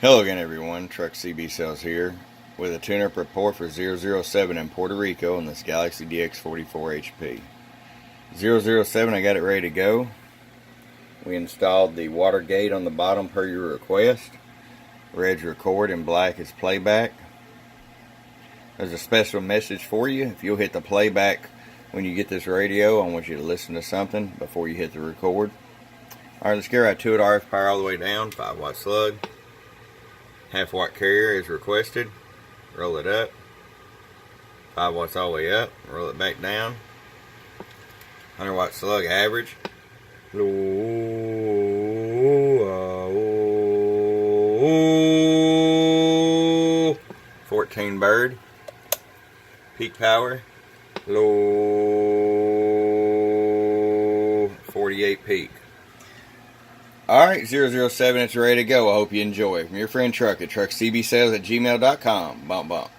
Hello again, everyone. Truck CB Sales here with a tune-up report for 007 in Puerto Rico on this Galaxy DX44 HP. 007, I got it ready to go. We installed the water gate on the bottom per your request. Red's record and black is playback. There's a special message for you. If you'll hit the playback when you get this radio, I want you to listen to something before you hit the record. Alright, let's get right to it. RF power all the way down, 5-watt slug. Half-watt carrier is requested. Roll it up. 5 watts all the way up. Roll it back down. 100-watt slug average. 14 bird. Peak power. Low 48 peak. Alright, 007, it's ready to go. I hope you enjoy. From your friend Truck at truckcbsales@gmail.com. Bump, bump.